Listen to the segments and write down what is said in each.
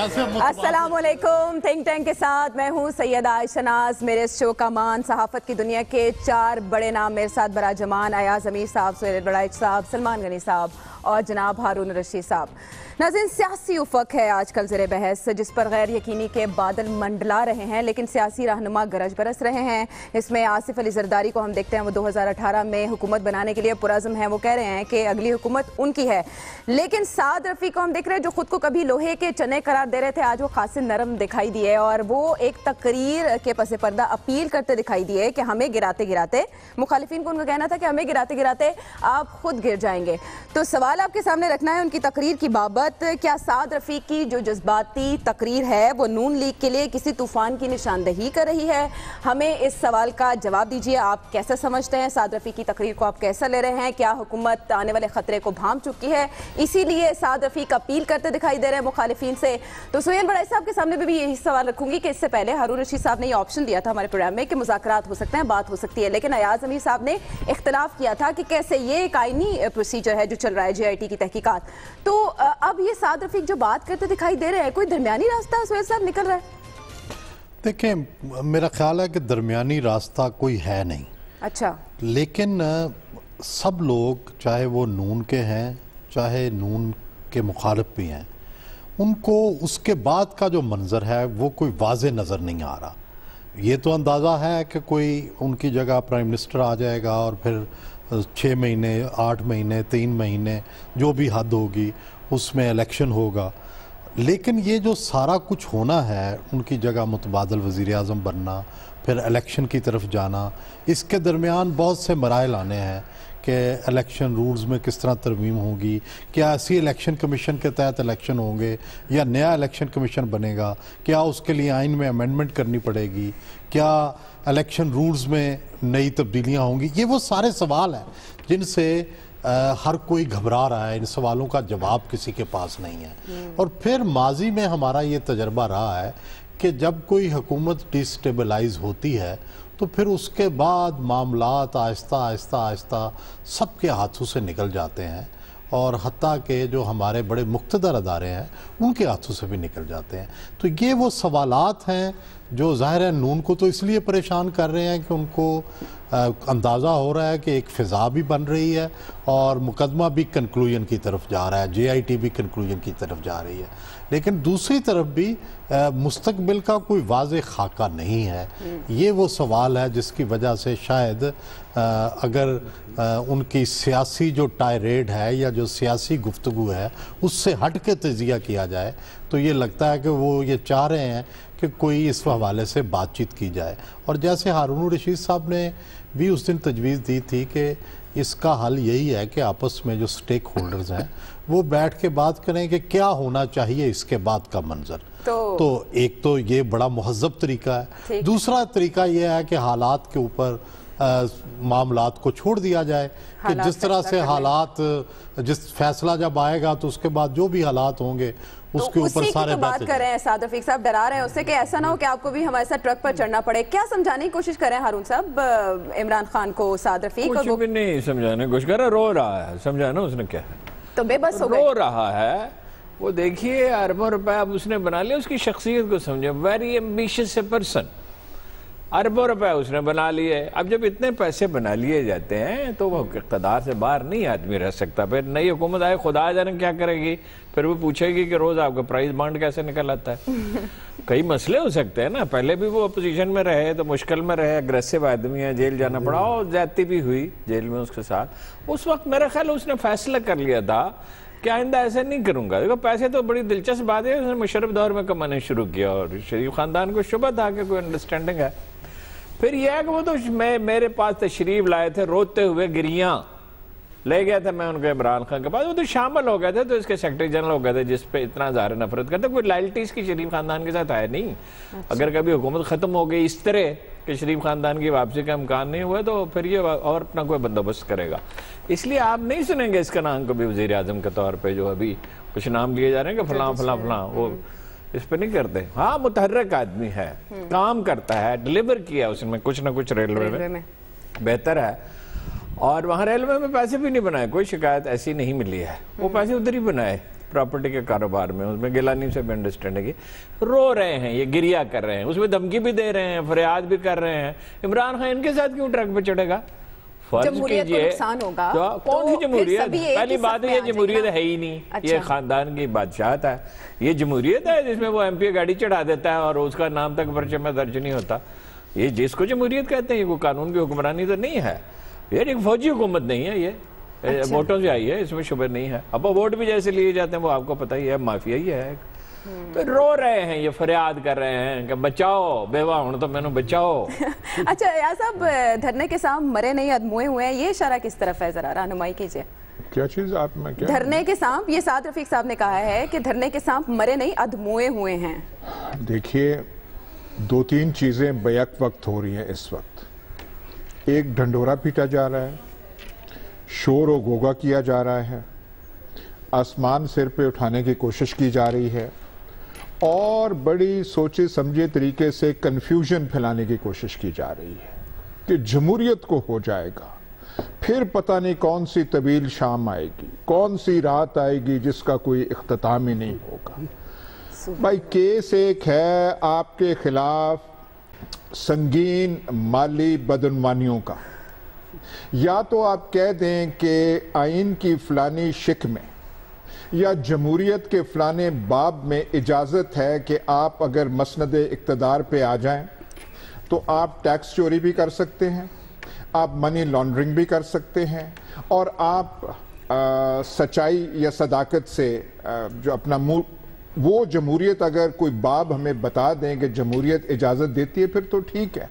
السلام علیکم. Think tank کے ساتھ میں ہوں سیدہ عائشہ ناز. میرے اس شو کا مان صحافت کی دنیا کے 4 بڑے نام میرے ساتھ براہ جمان: ایاز امیر صاحب، سہیل بڑائچ صاحب، سلمان غنی صاحب اور جناب ہارون رشید صاحب. ناظرین، سیاسی افق ہے آج کل زیر بحث، جس پر غیر یقینی کے بادل منڈلا رہے ہیں، لیکن سیاسی رہنما گرج برس رہے ہیں. اس میں آصف علی زرداری کو ہم دیکھتے ہیں، وہ 2018 میں حکومت بنانے کے لیے پرعزم ہیں. وہ کہہ رہے ہیں کہ اگلی حکومت ان کی ہے. لیکن سعد رفیق کو ہم دیکھ رہے ہیں، جو خود کو کبھی لوہے کے چنے قرار دے رہے تھے، آج وہ خاصے نرم دکھائی دیے اور وہ ایک تقریر کے پس پردہ اپیل کرتے دکھائی دیے کہ ہمیں گراتے گراتے، مخالفین کو ان کا کہنا تھا کہ ہمیں گراتے گراتے آپ خود گر جائیں گے. تو سوال آپ کے سامنے رکھنا ہے ان کی تقریر کی بابت. کیا سعد رفیق کی جو جذباتی تقریر ہے وہ نون لیگ کے لیے کسی طوفان کی نشاندہی کر رہی ہے؟ ہمیں اس سوال کا جواب دیجیے. آپ کیسے سمجھتے ہیں سعد رفیق کی تقریر کو؟ آپ کیسا لے رہے ہیں؟ کیا حکومت آنے والے خطرے کو بھانپ چکی ہے، اسی لیے سعد رفیق اپیل کرتے دکھائی دے رہے ہیں مخالفین سے؟ تو سہیل بڑائچ صاحب کے سامنے بھی یہی سوال رکھوں گی کہ اس سے پہلے ہارون رشید صاحب نے یہ آپشن دیا تھا ہمارے پروگرام میں کہ مذاکرات ہو سکتے ہیں، بات ہو سکتی ہے، لیکن ایاز امیر صاحب نے اختلاف کیا تھا کہ کیسے یہ ایک آئینی پروسیجر ہے جو چل رہا ہے JIT کی تحقیقات. تو اب یہ سعد رفیق جو بات کرتے دکھائی دے رہے ہیں، کوئی درمیانی راستہ سہیل صاحب نکل رہا ہے؟ دیکھیں، میرا خیال ہے کہ درمیانی راستہ کوئی ہے نہیں. اچھا. لیکن سب لوگ، چاہے وہ نون کے ہیں چاہے نون کے مخالف بھی ہیں، ان کو اس کے بعد کا جو منظر ہے وہ کوئی واضح نظر نہیں آ رہا. یہ تو اندازہ ہے کہ کوئی ان کی جگہ پرائم منسٹر آ جائے گا اور پھر 6 مہینے 8 مہینے 3 مہینے جو بھی حد ہوگی اس میں الیکشن ہوگا. لیکن یہ جو سارا کچھ ہونا ہے، ان کی جگہ متبادل وزیر اعظم بننا، پھر الیکشن کی طرف جانا، اس کے درمیان بہت سے مراحل آنے ہیں کہ الیکشن رولز میں کس طرح ترمیم ہوگی، کیا ایسی الیکشن کمیشن کے تحت الیکشن ہوں گے یا نیا الیکشن کمیشن بنے گا، کیا اس کے لیے آئین میں امینڈمنٹ کرنی پڑے گی، کیا الیکشن رولز میں نئی تبدیلیاں ہوں گی. یہ وہ سارے سوال ہیں جن سے ہر کوئی گھبرا رہا ہے. ان سوالوں کا جواب کسی کے پاس نہیں ہے. اور پھر ماضی میں ہمارا یہ تجربہ رہا ہے کہ جب کوئی حکومت ڈیسٹیبلائز ہوتی ہے تو پھر اس کے بعد معاملات آہستہ آہستہ آہستہ سب کے ہاتھوں سے نکل جاتے ہیں، اور حتیٰ کہ جو ہمارے بڑے مقتدر ادارے ہیں ان کے ہاتھوں سے بھی نکل جاتے ہیں. تو یہ وہ سوالات ہیں جو ظاہر ہے نون کو تو اس لیے پریشان کر رہے ہیں کہ ان کو اندازہ ہو رہا ہے کہ ایک فضا بھی بن رہی ہے اور مقدمہ بھی کنکلوژن کی طرف جا رہا ہے، JIT بھی کنکلوژن کی طرف جا رہی ہے. لیکن دوسری طرف بھی مستقبل کا کوئی واضح خاکہ نہیں ہے. یہ وہ سوال ہے جس کی وجہ سے شاید اگر ان کی سیاسی جو ٹائریڈ ہے یا جو سیاسی گفتگو ہے اس سے ہٹ کے تجزیہ کیا جائے تو یہ لگتا ہے کہ وہ یہ چاہ رہے ہیں کہ کوئی اس حوالے سے بات چیت کی جائے. اور جیسے ہارون رشید صاحب نے بھی اس دن تجویز دی تھی کہ اس کا حل یہی ہے کہ آپس میں جو سٹیک ہولڈرز ہیں وہ بیٹھ کے بات کریں کہ کیا ہونا چاہیے اس کے بعد کا منظر. تو ایک تو یہ بڑا مہذب طریقہ ہے. دوسرا طریقہ یہ ہے کہ حالات کے اوپر معاملات کو چھوڑ دیا جائے کہ جس طرح سے حالات، جس فیصلہ جب آئے گا تو اس کے بعد جو بھی حالات ہوں گے اس کے اوپر سارے بات کر رہے ہیں. سعد رفیق صاحب ڈرا رہے ہیں اس سے کہ ایسا نہ ہو کہ آپ کو بھی ہمارے ساتھ ٹرک پر چڑھنا پڑے. کیا سمجھانے کی کوشش کر رہے ہیں ہارون صاحب عمران خان کو سعد رفیق؟ کچھ بھی نہیں سمجھانے کی کوشش کر رہا، رو رہا ہے. سمجھانا اس نے کیا ہے؟ تو بے بس ہو گئے. رو رہا ہے. وہ دیکھیے اربوں روپے اب اس نے بنا لیا. اس کی شخصیت کو سمجھے. Very ambitious person. اربوں روپے اس نے بنا لیے. اب جب اتنے پیسے بنا لیے جاتے ہیں تو وہ اقتدار سے باہر نہیں آدمی رہ سکتا. پھر نئی حکومت آئے، خدا جانے کیا کرے گی. پھر وہ پوچھے گی کہ روز آپ کا پرائز بانڈ کیسے نکل آتا ہے. کئی مسئلے ہو سکتے ہیں نا. پہلے بھی وہ اپوزیشن میں رہے تو مشکل میں رہے، اگریسو آدمی ہے، جیل جانا پڑا اور زیادتی بھی ہوئی جیل میں اس کے ساتھ. اس وقت میرا خیال اس نے فیصلہ کر لیا تھا کہ آئندہ ایسے نہیں کروں گا. دیکھو پیسے تو بڑی دلچسپ بات ہے، اس نے مشرف دور میں کمانے شروع کیا اور شریف خاندان کو شبہ تھا کہ کوئی انڈرسٹینڈنگ ہے. پھر یہ ہے کہ وہ تو میرے پاس تشریف لائے تھے روتے ہوئے، گریاں لے گیا تھا میں ان کو عمران خان کے پاس. وہ تو شامل ہو گئے تھے، تو اس کے سیکرٹری جنرل ہو گئے تھے جس پہ اتنا ظاہر نفرت کرتے. کوئی لائلٹی اس کی شریف خاندان کے ساتھ آئے نہیں. اگر کبھی حکومت ختم ہو گئی اس طرح کہ شریف خاندان کی واپسی کا امکان نہیں ہوا تو پھر یہ اور اپنا کوئی بندوبست کرے گا. اس لیے آپ نہیں سنیں گے اس کا نام کبھی وزیر اعظم کے طور پہ، جو ابھی کچھ نام لیے جا رہے ہیں کہ فلاں فلاں فلاں. وہ اس پہ نہیں کرتے. ہاں متحرک آدمی ہے، کام کرتا ہے، ڈیلیور کیا اس میں کچھ نہ کچھ ریلوے میں بہتر ہے. اور وہاں ریلوے میں پیسے بھی نہیں بنائے، کوئی شکایت ایسی نہیں ملی ہے. وہ پیسے ادھر ہی بنائے پراپرٹی کے کاروبار میں، اس میں گیلانی سے بھی انڈرسٹینڈنگ، رو رہے ہیں، یہ گریا کر رہے ہیں، اس میں دھمکی بھی دے رہے ہیں، فریاد بھی کر رہے ہیں. عمران خان ان کے ساتھ کیوں ٹرک پہ چڑھے گا؟ فرض کیجئے کون سی جمہوریت؟ پہلی بات ہے یہ جمہوریت ہے ہی نہیں، یہ خاندان کی بادشاہت ہے. یہ جمہوریت ہے جس میں وہ ایم پی گاڑی چڑھا دیتا ہے اور اس کا نام تک پرچے میں درج نہیں ہوتا. یہ جس کو جمہوریت کہتے ہیں، یہ کوئی قانون کی حکمرانی تو نہیں ہے، یہ ایک فوجی حکومت نہیں ہے، یہ ووٹوں سے آئی ہے، اس میں شبہ نہیں ہے. اب ووٹ بھی جیسے لیے جاتے ہیں وہ آپ کو پتہ ہی ہے، مافیا ہی ہے. تو رو رہے ہیں، یہ فریاد کر رہے ہیں کہ بچاؤ بیوہ ہوں تو میں نے بچاؤ. اچھا ایاز صاحب، دھرنے کے سام مرے نہیں ادموئے ہوئے ہیں، یہ اشارہ کس طرف ہے؟ ذرا رہنمائی کیجئے. کیا چیز آپ میں کیا؟ دھرنے کے سانپ، یہ سعد رفیق صاحب نے کہا ہے کہ دھرنے کے سانپ مرے نہیں ادموئے ہوئے ہیں. دیکھیے 2-3 چیزیں بیک وقت ہو رہی ہیں اس وقت. ایک ڈھنڈورا پیٹا جا رہا ہے، شور و گوگا کیا جا رہا ہے، آسمان سر پہ اٹھانے کی کوشش کی جا رہی ہے، اور بڑی سوچے سمجھے طریقے سے کنفیوژن پھیلانے کی کوشش کی جا رہی ہے کہ جمہوریت کو ہو جائے گا، پھر پتہ نہیں کون سی طویل شام آئے گی، کون سی رات آئے گی جس کا کوئی اختتام ہی نہیں ہوگا. بھائی کیس ایک ہے آپ کے خلاف سنگین مالی بدعنوانیوں کا، یا تو آپ کہہ دیں کہ آئین کی فلانی شک میں یا جمہوریت کے فلانے باب میں اجازت ہے کہ آپ اگر مسند اقتدار پہ آ جائیں تو آپ ٹیکس چوری بھی کر سکتے ہیں، آپ منی لانڈرنگ بھی کر سکتے ہیں، اور آپ سچائی یا صداقت سے جو اپنا وہ جمہوریت اگر کوئی باب ہمیں بتا دیں کہ جمہوریت اجازت دیتی ہے پھر تو ٹھیک ہے.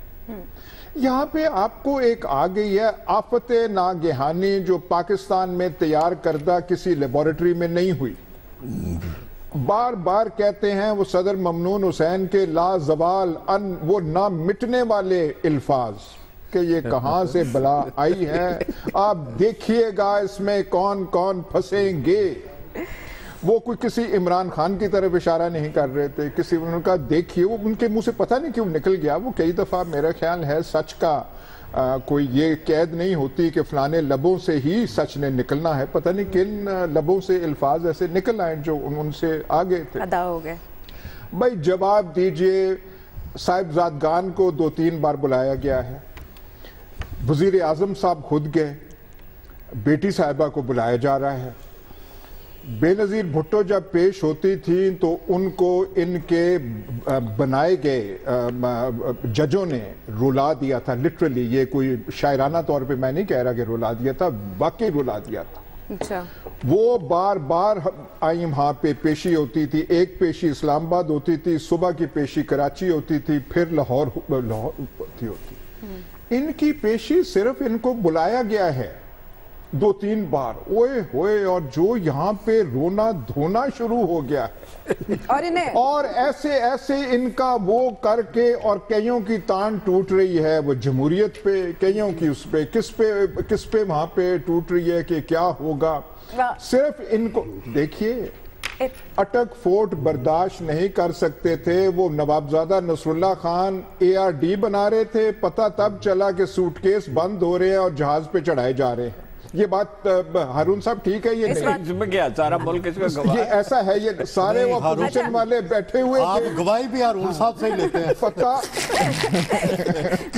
یہاں پہ آپ کو ایک آ گئی ہے آفت ناگہانی جو پاکستان میں تیار کردہ کسی لیبارٹری میں نہیں ہوئی. بار بار کہتے ہیں وہ صدر ممنون حسین کے لا زوال وہ نہ مٹنے والے الفاظ کہ یہ کہاں سے بلا آئی ہے، آپ دیکھیے گا اس میں کون کون پھنسیں گے. وہ کوئی کسی عمران خان کی طرف اشارہ نہیں کر رہے تھے، کسی انہوں نے کہا دیکھیے، وہ ان کے منہ سے پتہ نہیں کیوں نکل گیا. وہ کئی دفعہ میرا خیال ہے سچ کا کوئی یہ قید نہیں ہوتی کہ فلانے لبوں سے ہی سچ نے نکلنا ہے، پتہ نہیں کن لبوں سے الفاظ ایسے نکل آئے جو ان سے آگے تھے، ادا ہو گئے. بھائی جواب دیجئے. صاحبزادگان کو 2-3 بار بلایا گیا ہے، وزیر اعظم صاحب خود گئے، بیٹی صاحبہ کو بلایا جا رہا ہے. بے نظیر بھٹو جب پیش ہوتی تھیں تو ان کو ان کے بنائے گئے ججوں نے رلا دیا تھا. لٹرلی، یہ کوئی شاعرانہ طور پہ میں نہیں کہہ رہا کہ رلا دیا تھا، واقعی رلا دیا تھا. اچھا. وہ بار بار آئیں وہاں پہ پیشی ہوتی تھی. ایک پیشی اسلام آباد ہوتی تھی، صبح کی پیشی کراچی ہوتی تھی، پھر لاہور ہوتی. ان کی پیشی صرف ان کو بلایا گیا ہے 2-3 بار، اوئے ہوئے، اور جو یہاں پہ رونا دھونا شروع ہو گیا ہے اور ایسے ان کا وہ کر کے، اور کئیوں کی تان ٹوٹ رہی ہے وہ جمہوریت پہ، کئیوں کی اس پہ کس پہ وہاں پہ ٹوٹ رہی ہے کہ کیا ہوگا. صرف ان کو دیکھیے، اٹک فورٹ برداشت نہیں کر سکتے تھے. وہ نوابزادہ نصر اللہ خان ARD بنا رہے تھے، پتہ تب چلا کہ سوٹ کیس بند ہو رہے ہیں اور جہاز پہ چڑھائے جا رہے ہیں. یہ بات ہارون صاحب ٹھیک ہے؟ یہ اس میں کیا سارا ملک اس کا گواہ ہے؟ یہ ایسا ہے، یہ سارے وہ اپوزیشن والے بیٹھے ہوئے آپ گواہی بھی ہارون صاحب سے ہی لیتے ہیں. پتہ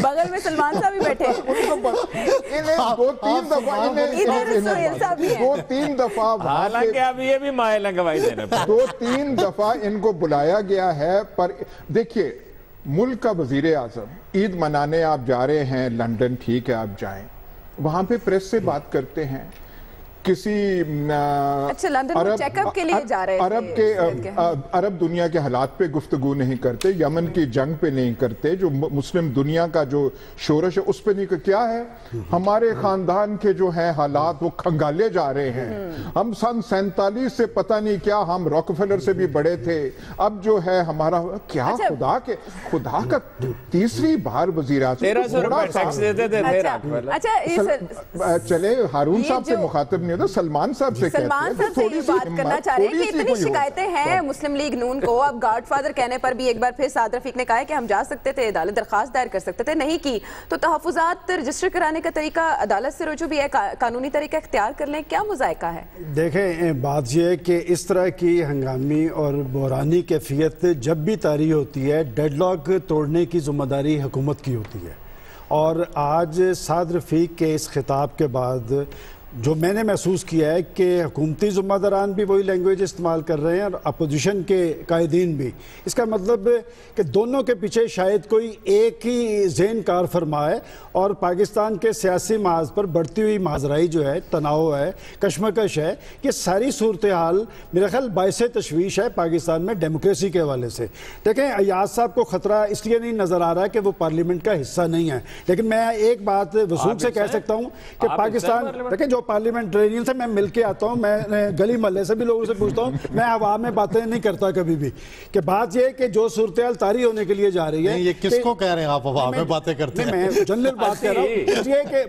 بغل میں سلمان صاحب بھی بیٹھے انہیں 2-3 دفعہ حالانکہ اب یہ بھی مائل ہیں گواہی دینے پر. 2-3 دفعہ ان کو بلایا گیا ہے. پر دیکھیے، ملک کا وزیر اعظم عید منانے آپ جا رہے ہیں لندن، ٹھیک ہے آپ جائیں، وہاں پہ پریس سے بات کرتے ہیں. کسی عرب دنیا کے حالات پہ گفتگو نہیں کرتے، یمن کی جنگ پہ نہیں کرتے، جو مسلم دنیا کا جو شورش ہے اس پہ نہیں. کیا ہے ہمارے خاندان کے جو ہیں حالات وہ کھنگالے جا رہے ہیں. ہم سن 47 سے پتہ نہیں کیا، ہم راکفیلر سے بھی بڑے تھے، اب جو ہے ہمارا کیا. خدا کا تیسری بار وزیر اعظم ٹیکس دیتے تھے. چلے ہارون صاحب سے مخاطب نہیں ہے تو سلمان صاحب سے سلمان صاحب سے یہ بات کرنا چاہ رہے ہیں کہ اتنی شکایتیں ہیں مسلم لیگ نون کو. اب گاڈ فادر کہنے پر بھی ایک بار پھر سعد رفیق نے کہا ہے کہ ہم جا سکتے تھے, عدالت درخواست دائر کر سکتے تھے, نہیں کی. تو تحفظات رجسٹر کرانے کا طریقہ عدالت سے رجوع بھی ہے, قانونی طریقہ اختیار کر لیں, کیا مذائقہ ہے؟ دیکھیں بات یہ ہے کہ اس طرح کی ہنگامی اور بحرانی کیفیت جب بھی طاری ہوتی ہے, ڈیڈ لاک توڑنے کی ذمہ داری حکومت کی ہوتی ہے. اور آج سعد رفیق کے اس خطاب کے بعد جو میں نے محسوس کیا ہے کہ حکومتی ذمہ داران بھی وہی لینگویج استعمال کر رہے ہیں اور اپوزیشن کے قائدین بھی. اس کا مطلب کہ دونوں کے پیچھے شاید کوئی ایک ہی ذہن کار فرما ہے, اور پاکستان کے سیاسی محاذ پر بڑھتی ہوئی ماجرائی جو ہے, تناؤ ہے, کشمکش ہے, یہ ساری صورتحال میرا خیال باعث تشویش ہے پاکستان میں ڈیموکریسی کے حوالے سے. دیکھیں ایاز صاحب کو خطرہ اس لیے نہیں نظر آ رہا ہے کہ وہ پارلیمنٹ کا حصہ نہیں ہے, لیکن میں ایک بات وثوق سے کہہ سکتا ہوں کہ پاکستان, دیکھیں جو پارلیمنٹرینین سے میں مل کے آتا ہوں, میں گلی محلے سے بھی لوگوں سے پوچھتا ہوں, میں ہوا میں باتیں نہیں کرتا کبھی بھی, کہ بات یہ ہے کہ جو صورتحال طاری ہونے کے لیے جا رہی ہے. یہ کس کو کہہ رہے ہیں آپ ہوا میں باتیں کرتے ہیں؟ میں جنرل بات کر رہا ہوں, اس لیے کہ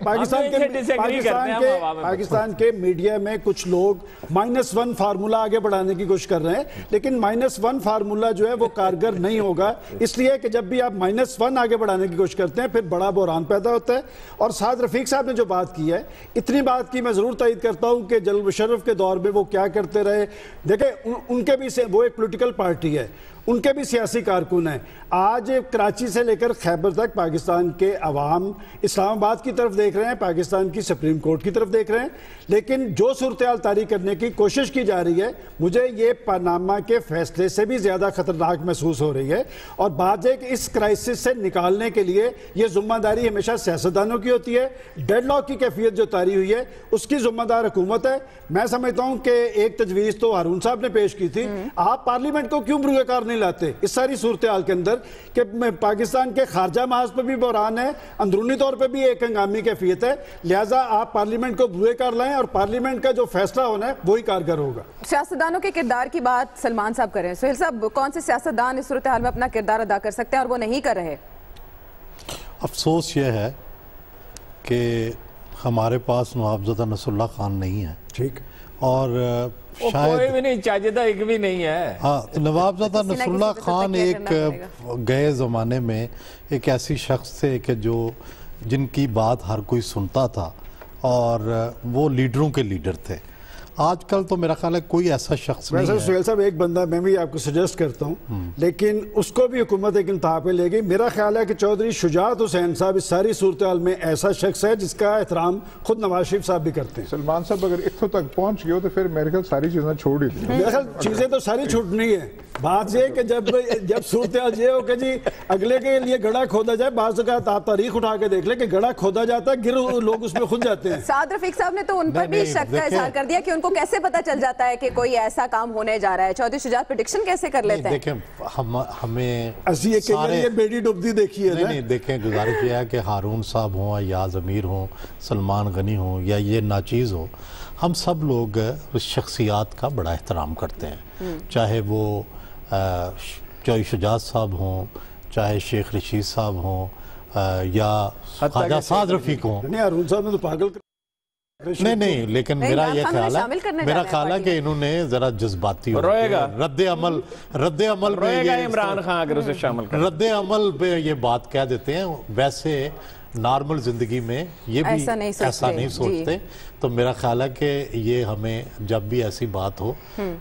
پاکستان کے میڈیا میں کچھ لوگ -1 فارمولا آگے بڑھانے کی کوشش کر رہے ہیں, لیکن -1 فارمولا جو ہے وہ کارگر نہیں ہوگا, اس لیے کہ جب بھی آپ -1 آگے بڑھانے کی کوشش کرتے ہیں پھر بڑا بحران پیدا ہوتا ہے. اور سعد رفیق صاحب نے جو بات کی ہے, اتنی بات کی میں ضرور تائید کرتا ہوں کہ جنرل مشرف کے دور میں وہ کیا کرتے رہے. دیکھیں ان کے بھی وہ ایک پولیٹیکل پارٹی ہے, ان کے بھی سیاسی کارکن ہیں. آج کراچی سے لے کر خیبر تک پاکستان کے عوام اسلام آباد کی طرف دیکھ رہے ہیں, پاکستان کی سپریم کورٹ کی طرف دیکھ رہے ہیں, لیکن جو صورتحال طاری کرنے کی کوشش کی جا رہی ہے مجھے یہ پاناما کے فیصلے سے بھی زیادہ خطرناک محسوس ہو رہی ہے. اور بات ہے کہ اس کرائسس سے نکالنے کے لیے یہ ذمہ داری ہمیشہ سیاستدانوں کی ہوتی ہے. ڈیڈ لاک کی کیفیت جو طاری ہوئی ہے اس کی ذمہ دار حکومت ہے. میں سمجھتا ہوں کہ ایک تجویز تو ہارون صاحب نے پیش کی تھی, آپ پارلیمنٹ کو کیوں بروئے کار نہیں لاتے اس ساری صورتحال کے اندر, کہ پاکستان کے خارجہ محاذ پر بھی بحران ہے, اندرونی طور پہ بھی ایک ہنگامی کیفیت ہے, لہٰذا آپ پارلیمنٹ کو بروئے کار لائیں اور پارلیمنٹ کا جو فیصلہ ہونا ہے وہی کارگر ہوگا. سیاستدانوں کے کردار کی بات سلمان صاحب کر رہے ہیں. سہیل صاحب, کون سے سیاستدان اس صورتحال میں اپنا کردار ادا کر سکتے ہیں اور وہ نہیں کر رہے؟ افسوس یہ ہے کہ ہمارے پاس نوابزدہ نصر اللہ خان نہیں ہے, ٹھیک, اور کوئی بھی نہیں, چاجدہ ایک بھی نہیں ہے. ہاں, نوابزدہ نصر اللہ خان ایک گئے زمانے میں ایک ایسی شخص تھے کہ جن کی بات ہر کوئی سنتا تھا اور وہ لیڈروں کے لیڈر تھے. آج کل تو میرا خیال ہے کوئی ایسا شخص نہیں ہے. سہیل صاحب ایک بندہ میں بھی آپ کو سجیسٹ کرتا ہوں, لیکن اس کو بھی حکومت ایک انتہا پہ لے گئی. میرا خیال ہے کہ چودھری شجاعت حسین صاحب اس ساری صورتحال میں ایسا شخص ہے جس کا احترام خود نواز شریف صاحب بھی کرتے ہیں. سلمان صاحب اگر اتوں تک پہنچ گئے ہو تو پھر میرے خیال ساری چیزیں چھوڑ ہی دیں. میرے خیال چیزیں تو ساری چھوٹنی ہیں. بات یہ کہ جب صورتحال یہ ہو کہ جی اگلے کے لیے گڑھا کھودا جائے, بعض اوقات آپ تاریخ اٹھا کے دیکھ لیں کہ گڑھا کھودا جاتا ہے, گر لوگ اس میں خود جاتے ہیں. سعد رفیق صاحب نے تو ان پر بھی شک کا اظہار کر دیا کہ ان کو کیسے پتہ چل جاتا ہے کہ کوئی ایسا کام ہونے جا رہا ہے. چودھری شجاعت پریڈکشن کیسے کر لیتے ہیں؟ دیکھیں ہمیں یہ بیٹی ڈوبتی دیکھی ہے. نہیں دیکھیں, گزارش یہ ہے کہ ہارون صاحب ہوں, ایاز امیر ہوں, سلمان غنی ہوں یا یہ ناچیز ہو, ہم سب لوگ شخصیات کا بڑا احترام کرتے ہیں, چاہے وہ چودھری شجاعت صاحب ہوں, چاہے شیخ رشید صاحب ہوں, یا خواجہ سعد رفیق ہوں. نہیں, ہارون صاحب نے تو پاگل نہیں, لیکن میرا یہ خیال ہے کہ انہوں نے ذرا جذباتی رد عمل عمران خان اگر اسے شامل کر رد عمل پہ یہ بات کہہ دیتے ہیں. ویسے نارمل زندگی میں یہ بھی ایسا نہیں سوچتے. تو میرا خیال ہے کہ یہ ہمیں جب بھی ایسی بات ہو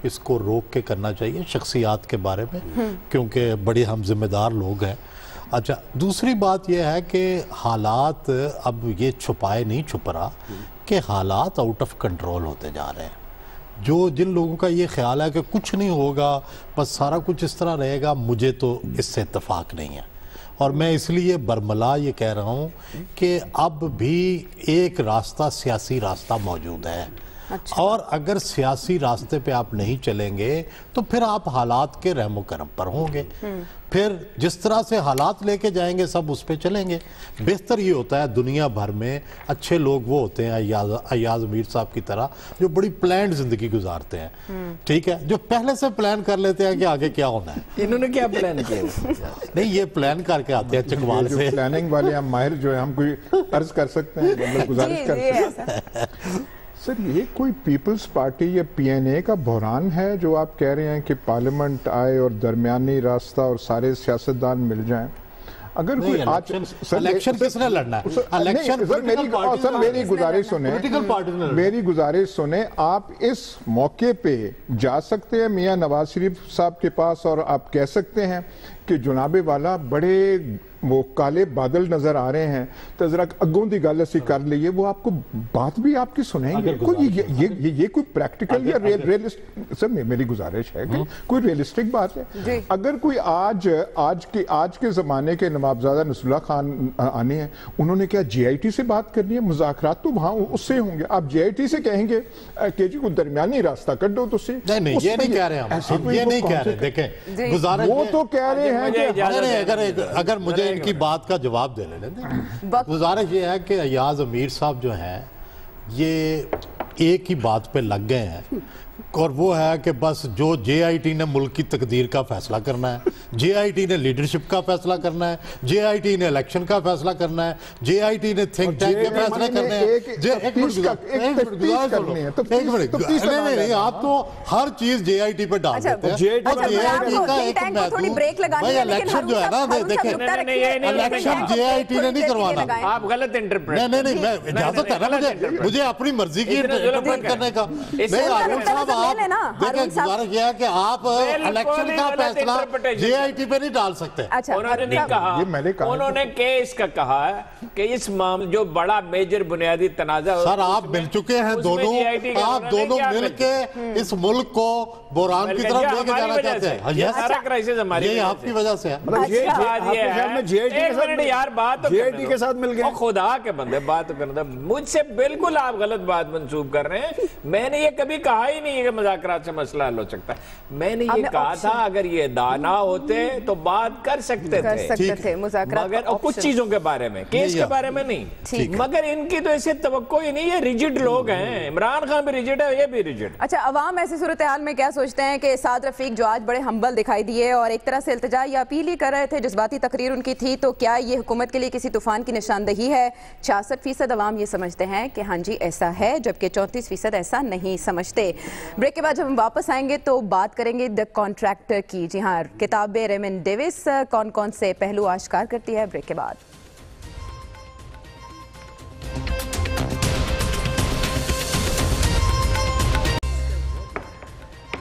اس کو روک کے کرنا چاہیے شخصیات کے بارے میں, کیونکہ بڑے ہم ذمہ دار لوگ ہیں. اچھا, دوسری بات یہ ہے کہ حالات اب یہ چھپائے نہیں چھپ رہا کہ حالات آؤٹ آف کنٹرول ہوتے جا رہے ہیں. جن لوگوں کا یہ خیال ہے کہ کچھ نہیں ہوگا, بس سارا کچھ اس طرح رہے گا, مجھے تو اس سے اتفاق نہیں ہے. اور میں اس لیے برملا یہ کہہ رہا ہوں کہ اب بھی ایک راستہ, سیاسی راستہ موجود ہے. اور اگر سیاسی راستے پہ آپ نہیں چلیں گے تو پھر آپ حالات کے رحم و کرم پر ہوں گے. پھر جس طرح سے حالات لے کے جائیں گے سب اس پہ چلیں گے. بہتر یہ ہوتا ہے, دنیا بھر میں اچھے لوگ وہ ہوتے ہیں ایاز امیر صاحب کی طرح جو بڑی پلانڈ زندگی گزارتے ہیں, ٹھیک ہے, جو پہلے سے پلان کر لیتے ہیں کہ آگے کیا ہونا ہے. انہوں نے کیا پلان کیا؟ نہیں, یہ پلان کر کے آتے ہیں چکوال سے. پلاننگ والے ہم ماہر جو ہے, ہم کوئی عرض کر سکتے ہیں, گزارش کر سکتے ہیں. سر یہ کوئی پیپلز پارٹی یا پی این اے کا بحران ہے جو آپ کہہ رہے ہیں کہ پارلیمنٹ آئے اور درمیانی راستہ اور سارے سیاستدان مل جائیں؟ اگر کوئی آج الیکشن کس نے لڑنا ہے؟ سر میری گزارش سنیں، آپ اس موقع پہ جا سکتے ہیں میاں نواز شریف صاحب کے پاس اور آپ کہہ سکتے ہیں کہ جناب والا بڑے وہ کالے بادل نظر آ رہے ہیں تو ذرا اگوں دی گل اسی کر لئیے، وہ آپ کو بات بھی آپ کی سنیں گے۔ یہ کوئی پریکٹیکل یا ریئلسٹک، سر میری گزارش ہے کہ کوئی ریئلسٹک بات ہے۔ اگر کوئی آج کے زمانے کے نوابزادہ نصر اللہ خان آنے ہیں، انہوں نے کیا جے آئی ٹی سے بات کرنی ہے؟ مذاکرات تو وہاں اس سے ہوں گے، آپ جے آئی ٹی سے کہیں گے کہ جی کوئی درمیانی راستہ کر دو تو سے نہیں، یہ نہیں کہہ رہے ہم، یہ نہیں کہہ رہے۔ دیکھیں گزارش وہ تو کہہ رہے ہیں کہ اگر مجھے ان کی بات کا جواب دے لیں، گزارش یہ ہے کہ ایاز امیر صاحب جو ہیں یہ ایک ہی بات پہ لگ گئے ہیں، اور وہ ہے کہ بس جو جے آئی ٹی نے ملک کی تقدیر کا فیصلہ کرنا ہے، جے آئی ٹی نے لیڈرشپ کا فیصلہ کرنا ہے، جے آئی ٹی نے الیکشن کا فیصلہ کرنا ہے، جے آئی ٹی نے تھنک ٹینک کے فیصلے کرنے ہیں۔ نہیں، آپ تو ہر چیز جے آئی ٹی پہ ڈال دیتے ہیں۔ جے آئی ٹی کا ایک بھائی الیکشن جو ہے نا، دیکھیں الیکشن جے آئی ٹی نے نہیں کروانا۔ آپ غلط انٹرپریٹ، نہیں، میں اجازت ہے نا مجھے اپنی مرضی کی انٹرپریٹ کرنے کا۔ دیکھیں گزارش یہ ہے کہ آپ الیکشن کا فیصلہ جے آئی ٹی پہ نہیں ڈال سکتے۔ انہوں نے نہیں کہا، انہوں نے کیس کا کہا ہے کہ اس معاملے جو بڑا میجر بنیادی تنازع، سر آپ مل چکے ہیں دونوں، آپ دونوں مل کے اس ملک کو بحران کی طرف لے کے جانا چاہتے ہیں۔ یہ آپ کی وجہ سے ہے۔ جے آئی ٹی کے ساتھ مل گئے، خدا کے بندے بات کرنا، مجھ سے بالکل آپ غلط بات منسوب کر رہے ہیں۔ میں نے یہ کبھی کہا ہی نہیں کہ مذاکرات سے مسئلہ حل ہو سکتا ہے۔ میں نے یہ کہا تھا اگر یہ دانا ہوتے تو بات کر سکتے تھے مگر کچھ چیزوں کے بارے میں، کیس کے بارے میں نہیں، مگر ان کی تو ایسے توقع ہی نہیں۔ یہ ریجڈ لوگ ہیں، عمران خان بھی ریجڈ ہے، یہ بھی ریجڈ۔ اچھا، عوام ایسی صورتحال میں کیا سوچتے ہیں کہ سعد رفیق جو آج بڑے ہمبل دکھائی دیے اور ایک طرح سے التجا یا اپیل ہی کر رہے تھے، جذباتی تقریر ان کی تھی، تو کیا یہ حکومت کے لیے کسی طوفان کی نشاندہی ہے؟ 66% عوام یہ سمجھتے ہیں کہ ہاں جی ایسا ہے، جبکہ 34% ایسا نہیں سمجھتے۔ بریک کے بعد جب ہم واپس آئیں گے تو بات کریں گے دی کانٹریکٹر کی۔ جی ہاں، کتاب ریمنڈ ڈیوس کون کون سے پہلو آشکار کرتی ہے؟ بریک کے بعد۔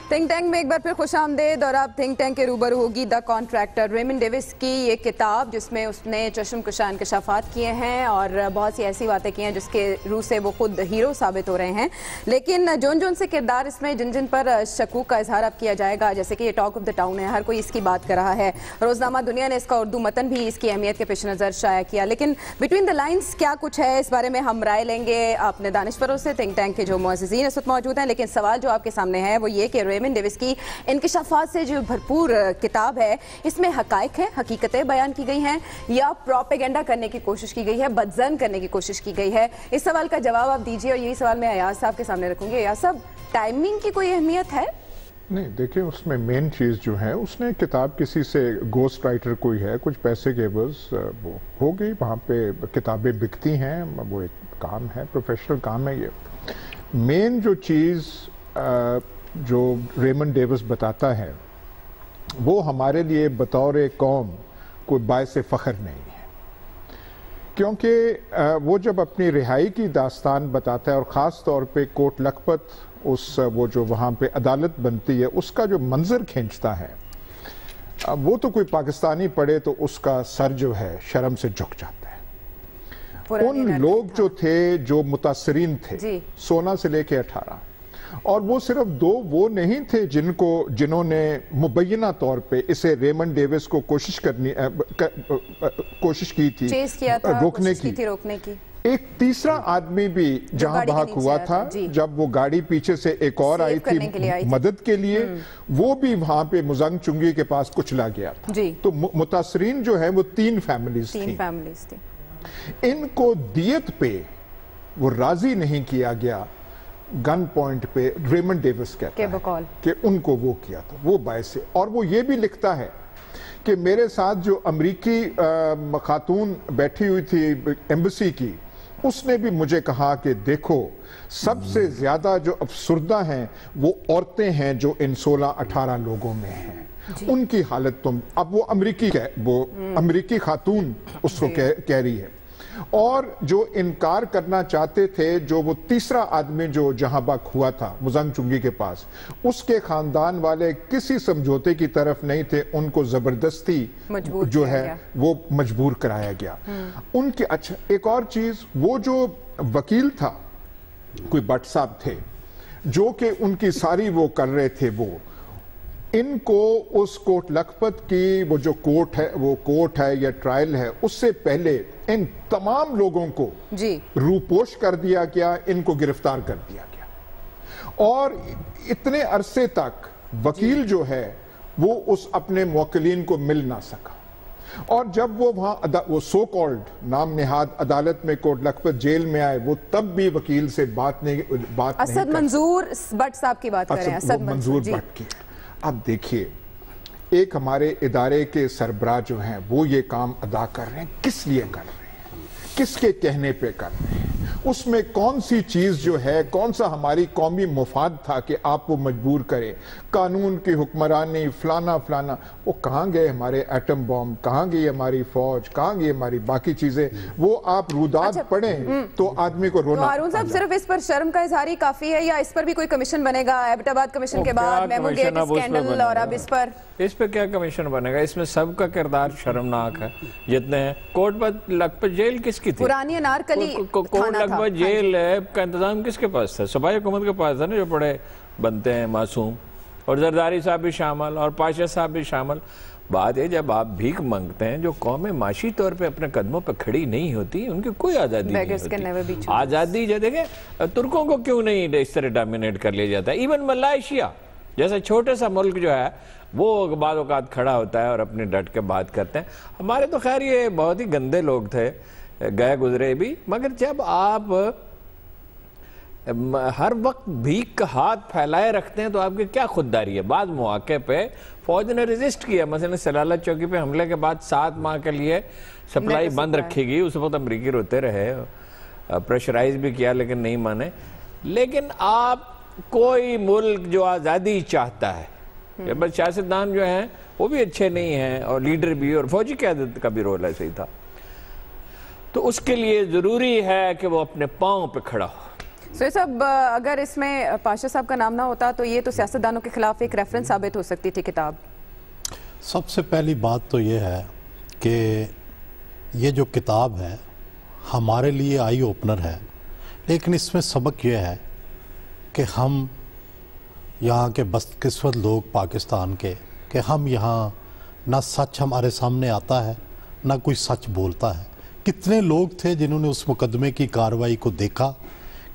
تھنک ٹینک میں ایک بار پھر خوش آمدید، اور اب تھنک ٹینک کے روبرو ہوگی دی کانٹریکٹر ریمنڈ ڈیوس کی یہ کتاب، جس میں اس نے چشم کشا انکشافات کیے ہیں اور بہت سی ایسی باتیں کی ہیں جس کے روح سے وہ خود ہیرو ثابت ہو رہے ہیں، لیکن جون سے کردار اس میں جن پر شکوک کا اظہار اب کیا جائے گا، جیسے کہ یہ ٹاک آف دا ٹاؤن ہے، ہر کوئی اس کی بات کر رہا ہے۔ روزنامہ دنیا نے اس کا اردو متن بھی اس کی اہمیت کے پیش نظر شائع کیا، لیکن بٹوین دا لائنز کیا کچھ ہے اس بارے میں ہم رائے لیں گے اپنے دانشوروں سے، تھنک ٹینک کے جو معززین اس وقت موجود ہیں۔ لیکن سوال جو آپ کے سامنے ہے وہ یہ کہ ریمنڈ ڈیوس کی انکشافات سے جو بھرپور کتاب ہے، اس میں حقائق ہیں، حقیقتیں بیان کی گئی ہیں یا پروپیگنڈا کرنے کی کوشش کی گئی ہے، بدزن کرنے کی کوشش کی گئی ہے؟ اس سوال کا جواب آپ دیجئے، اور یہی سوال میں ایاز صاحب کے سامنے رکھوں گی۔ ایاز صاحب، ٹائمنگ کی کوئی اہمیت ہے؟ نہیں، دیکھیں اس میں مین چیز جو ہے، اس نے کتاب کسی سے گوسٹ رائٹر کوئی ہے، کچھ پیسے کے عوض وہ ہو گئی، وہاں پہ کتابیں بکتی ہیں، وہ ایک کام ہے، پروفیشنل کام ہے یہ۔ مین جو چیز جو ریمنڈ ڈیوس بتاتا ہے وہ ہمارے لیے بطور قوم کوئی باعث فخر نہیں ہے، کیونکہ وہ جب اپنی رہائی کی داستان بتاتا ہے اور خاص طور پہ کوٹ لکھپت وہ جو وہاں پہ عدالت بنتی ہے اس کا جو منظر کھینچتا ہے، وہ تو کوئی پاکستانی پڑھے تو اس کا سر جو ہے شرم سے جھک جاتا ہے۔ ان لوگ جو تھے جو متاثرین تھے 16 سے لے کے 18، اور وہ صرف دو وہ نہیں تھے جنہوں نے مبینہ طور پہ اسے ریمنڈ ڈیوس کو کوشش کی تھی روکنے کی۔ ایک تیسرا آدمی بھی جہاں بحق ہوا تھا، جب وہ گاڑی پیچھے سے ایک اور آئی تھی مدد کے لیے، وہ بھی وہاں پہ مزنگ چنگی کے پاس کچلا گیا تھا۔ تو متاثرین جو ہیں وہ 3 فیملیز تھیں۔ ان کو دیت پہ وہ راضی نہیں کیا گیا، گن پوائنٹ پہ ریمنڈ ڈیوس کہتا ہے کہ ان کو وہ کیا تھا، وہ باعث ہے۔ اور وہ یہ بھی لکھتا ہے کہ میرے ساتھ جو امریکی خاتون بیٹھی ہوئی تھی ایمبیسی کی، اس نے بھی مجھے کہا کہ دیکھو سب سے زیادہ جو افسردہ ہیں وہ عورتیں ہیں جو ان 16-18 لوگوں میں ہیں، ان کی حالت تم اب وہ امریکی خاتون اس کو کہہ رہی ہے، اور جو انکار کرنا چاہتے تھے جو وہ تیسرا آدمی جو جہاں بک ہوا تھا مزنگ چنگی کے پاس، اس کے خاندان والے کسی سمجھوتے کی طرف نہیں تھے، ان کو زبردستی جو ہے وہ مجبور کرایا گیا ان کے۔ اچھا ایک اور چیز، وہ جو وکیل تھا کوئی بٹ صاحب تھے جو کہ ان کی ساری وہ کر رہے تھے، وہ ان کو اس کوٹ لکھپت کی وہ جو کوٹ ہے یا ٹرائل ہے، اس سے پہلے ان تمام لوگوں کو روپوش کر دیا گیا، ان کو گرفتار کر دیا گیا، اور اتنے عرصے تک وکیل جو ہے وہ اس اپنے موکلین کو مل نہ سکا، اور جب وہ وہاں وہ سو کالڈ نام نہاد عدالت میں کوٹ لکھپت جیل میں آئے، وہ تب بھی وکیل سے بات نہیں اسد منظور بٹ صاحب کی بات کر رہے ہیں، اسد منظور بٹ کی۔ اب دیکھیے ایک ہمارے ادارے کے سربراہ جو ہیں وہ یہ کام ادا کر رہے ہیں، کس لیے کر رہے ہیں، کس کے کہنے پہ کر رہے ہیں، اس میں کون سی چیز جو ہے، کون سا ہماری قومی مفاد تھا کہ آپ کو مجبور کرے، قانون کی حکمرانی فلانا فلانا، وہ کہاں گئے ہمارے ایٹم بم، کہاں گئی ہماری فوج، کہاں گئی ہماری باقی چیزیں، وہ آپ روداد پڑھیں تو آدمی کو رونا۔ ہارون صاحب صرف اس پر شرم کا اظہار ہی کافی ہے یا اس پر بھی کوئی کمیشن بنے گا؟ ایبٹ آباد کمیشن کے بعد میمو گیٹ اسکینڈل، اور اب اس پہ کیا کمیشن بنے گا؟ اس میں سب کا کردار شرمناک ہے جتنے ہیں۔ کوٹ لکھپت جیل کس کی تھی؟ پرانی انارکلی کوٹ لکھپت جیل کا انتظام کس کے پاس تھا؟ صوبائی حکومت کے پاس تھا نا، جو بڑے بنتے ہیں معصوم، اور زرداری صاحب بھی شامل اور پاشا صاحب بھی شامل۔ بات ہے جب آپ بھیک مانگتے ہیں، جو قومیں معاشی طور پہ اپنے قدموں پہ کھڑی نہیں ہوتی، ان کی کوئی آزادی نہیں ہوتی۔ آزادی جو دیکھیں ترکوں کو کیوں نہیں اس طرح ڈومینیٹ کر لیا جاتا ہے؟ ایون ملائیشیا جیسا چھوٹے سا ملک جو ہے وہ بعض اوقات کھڑا ہوتا ہے اور اپنے ڈٹ کے بات کرتے ہیں۔ ہمارے تو خیر یہ بہت ہی گندے لوگ تھے، گئے گزرے بھی، مگر جب آپ ہر وقت بھیک کا ہاتھ پھیلائے رکھتے ہیں تو آپ کی کیا خودداری ہے؟ بعض مواقع پہ فوج نے ریزسٹ کیا، مثلا سلالہ چوکی پہ حملے کے بعد 7 ماہ کے لیے سپلائی بند رکھی گئی، اس وقت امریکی روتے رہے، پریشرائز بھی کیا لیکن نہیں مانے۔ لیکن آپ کوئی ملک جو آزادی چاہتا ہے، بس سیاستدان جو ہیں وہ بھی اچھے نہیں ہیں، اور لیڈر بھی، اور فوجی قیادت کا بھی رول ایسے ہی تھا، تو اس کے لیے ضروری ہے کہ وہ اپنے پاؤں پہ کھڑا ہو۔ سوہیل صاحب اگر اس میں پاشا صاحب کا نام نہ ہوتا تو یہ تو سیاستدانوں کے خلاف ایک ریفرنس ثابت ہو سکتی تھی کتاب۔ سب سے پہلی بات تو یہ ہے کہ یہ جو کتاب ہے ہمارے لیے آئی اوپنر ہے، لیکن اس میں سبق یہ ہے کہ ہم یہاں کے بدقسمت لوگ پاکستان کے، کہ ہم یہاں نہ سچ ہمارے سامنے آتا ہے نہ کوئی سچ بولتا ہے۔ کتنے لوگ تھے جنہوں نے اس مقدمے کی کارروائی کو دیکھا،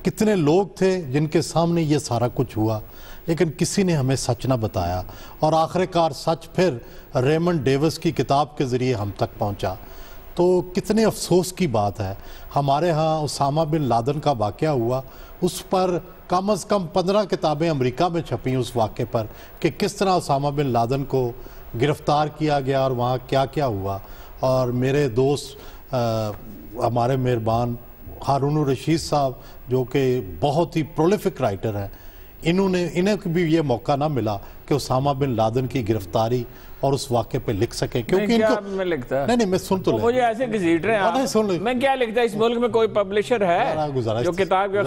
کتنے لوگ تھے جن کے سامنے یہ سارا کچھ ہوا، لیکن کسی نے ہمیں سچ نہ بتایا، اور آخر کار سچ پھر ریمنڈ ڈیوس کی کتاب کے ذریعے ہم تک پہنچا۔ تو کتنے افسوس کی بات ہے، ہمارے ہاں اسامہ بن لادن کا واقعہ ہوا، اس پر کم از کم 15 کتابیں امریکہ میں چھپیں اس واقعے پر کہ کس طرح اسامہ بن لادن کو گرفتار کیا گیا اور وہاں کیا کیا ہوا۔ اور میرے دوست ہمارے مہربان ہارون الرشید صاحب جو کہ بہت ہی پرولیفک رائٹر ہیں، انہیں بھی یہ موقع نہ ملا کہ اسامہ بن لادن کی گرفتاری اور اس واقعے پہ لکھ سکیں، کیونکہ ان کو میں لکھتا نہیں میں سن تو لیں، مجھے ایسے گھسیٹ رہے ہیں میں کیا لکھتا ہے؟ اس ملک میں کوئی پبلشر ہے جو کتاب کے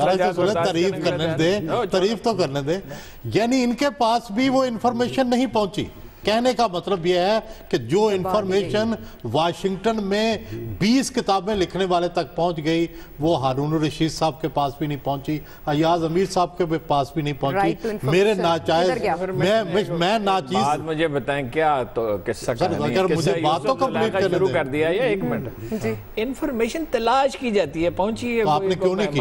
تعریف تو کرنے دے، یعنی ان کے پاس بھی وہ انفارمیشن نہیں پہنچی۔ کہنے کا مطلب یہ ہے کہ جو انفارمیشن واشنگٹن میں 20 کتابیں لکھنے والے تک پہنچ گئی، وہ ہارون الرشید صاحب کے پاس بھی نہیں پہنچی، ایاز امیر صاحب کے پاس بھی نہیں پہنچی۔ میرے ناجائز میں ناچیز بات مجھے بتائیں کیا تو قصہ کہانی ہے، مجھے بات تو کمپلیٹ کرنے شروع کر دیا ہے۔ ایک منٹ، انفارمیشن تلاش کی جاتی ہے، پہنچی ہے، آپ نے کیوں نہیں کی؟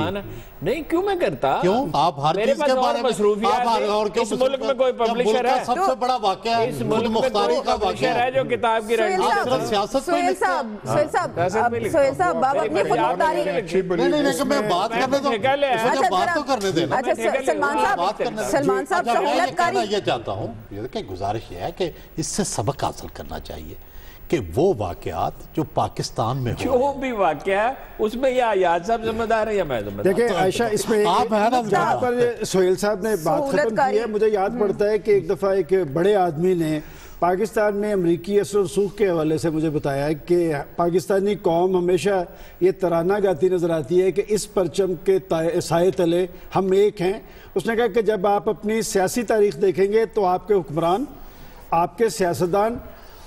نہیں کیوں میں کرتا؟ کیوں آپ ہر چیز کے بارے میں مصروفیات؟ اس ملک میں کوئی پبلشر ہے؟ سب سے بڑا واقعہ ہے خود مختاری کا واقعہ ہے جو کتاب کی رائٹنگ صرف سیاست پہ سہیل صاحب آپ اپنی خود مختاری نہیں میں بات کرنے دو، مجھے بات تو کرنے دینا۔ سلمان صاحب میں یہ چاہتا ہوں کہ گزارش یہ ہے کہ اس سے سبق حاصل کرنا چاہیے کہ وہ واقعات جو پاکستان میں ہو جو بھی واقعہ ہے اس میں یا آیاد صاحب ذمہ دار ہے یا میں ذمہ دار؟ دیکھیں عائشہ، اس میں آپ ہیں نا یہاں پر سہیل صاحب نے بات ختم کی ہے. مجھے یاد پڑتا ہے کہ ایک دفعہ ایک بڑے آدمی نے پاکستان میں امریکی اثر و رسوخ کے حوالے سے مجھے بتایا کہ پاکستانی قوم ہمیشہ یہ ترانہ گاتی نظر آتی ہے کہ اس پرچم کے سائے تلے ہم ایک ہیں. اس نے کہا کہ جب آپ اپنی سیاسی تاریخ دیکھیں گے تو آپ کے حکمران، آپ کے سیاستدان